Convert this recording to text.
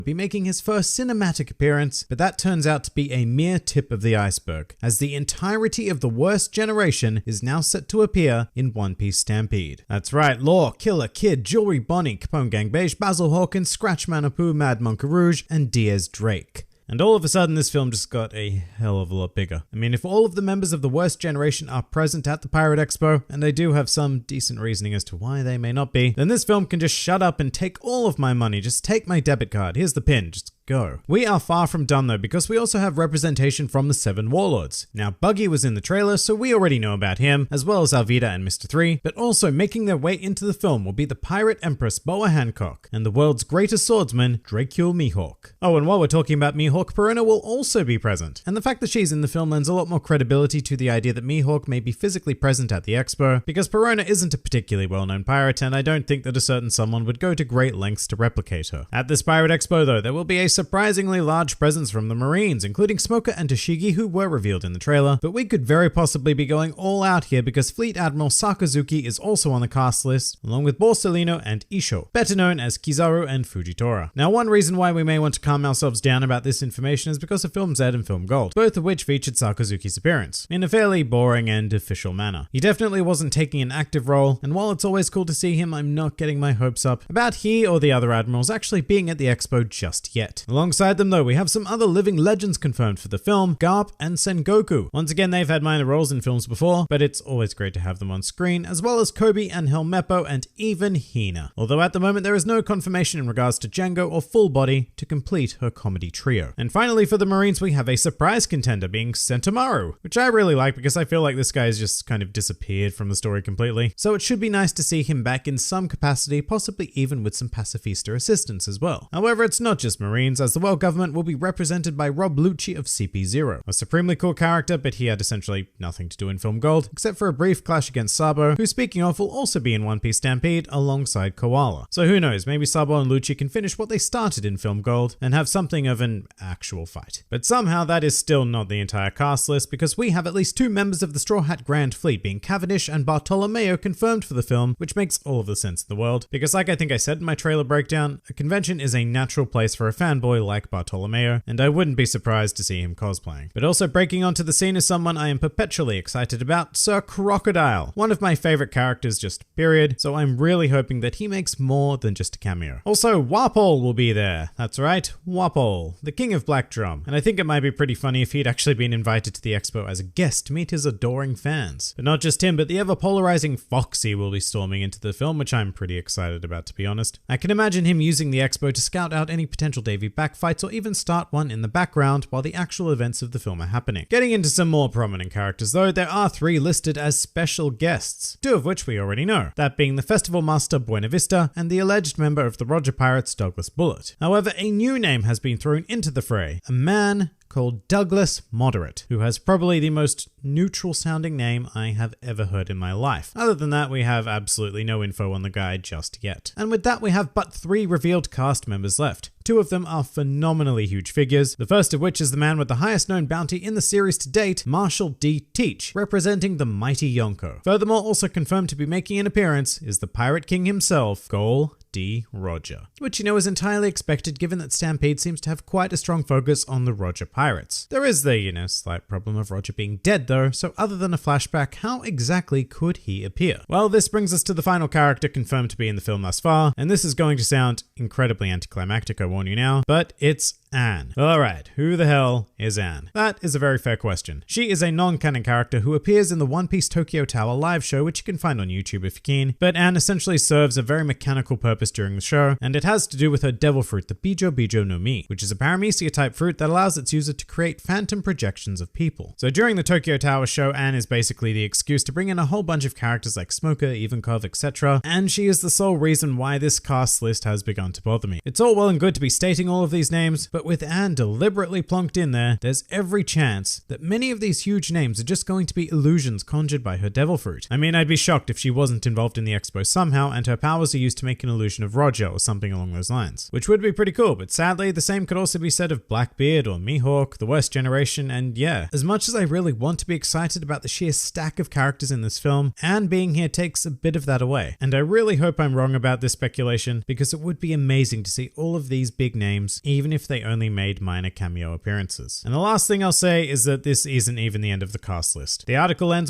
be making his first cinematic appearance, but that turns out to be a mere tip of the iceberg, as the entirety of the worst generation is now set to appear in One Piece Stampede. That's right, Law, Killer, Kid, Jewelry Bonnie, Capone Gang Beige, Basil Hawkins, Scratch Manitou, Mad Monk Rouge, and Diaz Drake. And all of a sudden, this film just got a hell of a lot bigger. I mean, if all of the members of the worst generation are present at the Pirate Expo, and they do have some decent reasoning as to why they may not be, then this film can just shut up and take all of my money. Just take my debit card. Here's the pin. Just go. We are far from done though, because we also have representation from the 7 Warlords. Now, Buggy was in the trailer, so we already know about him, as well as Alvida and Mr. 3, but also making their way into the film will be the Pirate Empress Boa Hancock, and the world's greatest swordsman, Dracule Mihawk. Oh, and while we're talking about Mihawk, Perona will also be present. And the fact that she's in the film lends a lot more credibility to the idea that Mihawk may be physically present at the expo, because Perona isn't a particularly well-known pirate, and I don't think that a certain someone would go to great lengths to replicate her. At this Pirate Expo though, there will be a surprisingly large presence from the Marines, including Smoker and Toshigi, who were revealed in the trailer, but we could very possibly be going all out here because Fleet Admiral Sakazuki is also on the cast list, along with Borsellino and Isho, better known as Kizaru and Fujitora. Now, one reason why we may want to calm ourselves down about this information is because of Film Z and Film Gold, both of which featured Sakazuki's appearance, in a fairly boring and official manner. He definitely wasn't taking an active role, and while it's always cool to see him, I'm not getting my hopes up about he or the other admirals actually being at the expo just yet. Alongside them though, we have some other living legends confirmed for the film, Garp and Sengoku. Once again, they've had minor roles in films before, but it's always great to have them on screen, as well as Kobe and Helmeppo and even Hina. Although at the moment there is no confirmation in regards to Django or Full Body to complete her comedy trio. And finally for the Marines, we have a surprise contender being Sentomaru, which I really like because I feel like this guy has just kind of disappeared from the story completely. So it should be nice to see him back in some capacity, possibly even with some pacifista assistance as well. However, it's not just Marines, as the world government will be represented by Rob Lucci of CP0, a supremely cool character, but he had essentially nothing to do in Film Gold, except for a brief clash against Sabo, who speaking of will also be in One Piece Stampede alongside Koala. So who knows, maybe Sabo and Lucci can finish what they started in Film Gold and have something of an actual fight. But somehow that is still not the entire cast list, because we have at least 2 members of the Straw Hat Grand Fleet, being Cavendish and Bartolomeo, confirmed for the film, which makes all of the sense in the world, because like I think I said in my trailer breakdown, a convention is a natural place for a fanboy like Bartolomeo, and I wouldn't be surprised to see him cosplaying. But also breaking onto the scene is someone I am perpetually excited about, Sir Crocodile, one of my favorite characters just period, so I'm really hoping that he makes more than just a cameo. Also, Wapol will be there. That's right, Wapol, the king of Black Drum, and I think it might be pretty funny if he'd actually been invited to the expo as a guest to meet his adoring fans. But not just him, but the ever polarizing Foxy will be storming into the film, which I'm pretty excited about, to be honest. I can imagine him using the expo to scout out any potential Davy backfights or even start one in the background while the actual events of the film are happening. Getting into some more prominent characters though, there are 3 listed as special guests, 2 of which we already know, that being the Festival Master Buena Vista and the alleged member of the Roger Pirates Douglas Bullet. However, a new name has been thrown into the fray, a man called Douglas Moderate, who has probably the most neutral sounding name I have ever heard in my life. Other than that, we have absolutely no info on the guy just yet. And with that, we have but 3 revealed cast members left. 2 of them are phenomenally huge figures, the first of which is the man with the highest known bounty in the series to date, Marshall D. Teach, representing the mighty Yonko. Furthermore, also confirmed to be making an appearance is the Pirate King himself, Gol D. Roger. Which you know is entirely expected given that Stampede seems to have quite a strong focus on the Roger pirates. There is the, slight problem of Roger being dead though, so other than a flashback, how exactly could he appear? Well, this brings us to the final character confirmed to be in the film thus far, and this is going to sound incredibly anticlimactic, I warn you now, but it's Anne. Alright, who the hell is Anne? That is a very fair question. She is a non-canon character who appears in the One Piece Tokyo Tower live show, which you can find on YouTube if you're keen, but Anne essentially serves a very mechanical purpose during the show, and it has to do with her devil fruit, the Bijo Bijo no Mi, which is a paramecia type fruit that allows its user to create phantom projections of people. So during the Tokyo Tower show, Anne is basically the excuse to bring in a whole bunch of characters like Smoker, Ivankov, etc., and she is the sole reason why this cast list has begun to bother me. It's all well and good to be stating all of these names, but but with Anne deliberately plonked in there, there's every chance that many of these huge names are just going to be illusions conjured by her devil fruit. I mean, I'd be shocked if she wasn't involved in the expo somehow and her powers are used to make an illusion of Roger or something along those lines, which would be pretty cool, but sadly the same could also be said of Blackbeard or Mihawk, the Worst Generation, and yeah, as much as I really want to be excited about the sheer stack of characters in this film, Anne being here takes a bit of that away. And I really hope I'm wrong about this speculation, because it would be amazing to see all of these big names, even if they only made minor cameo appearances. And the last thing I'll say is that this isn't even the end of the cast list. The article ends with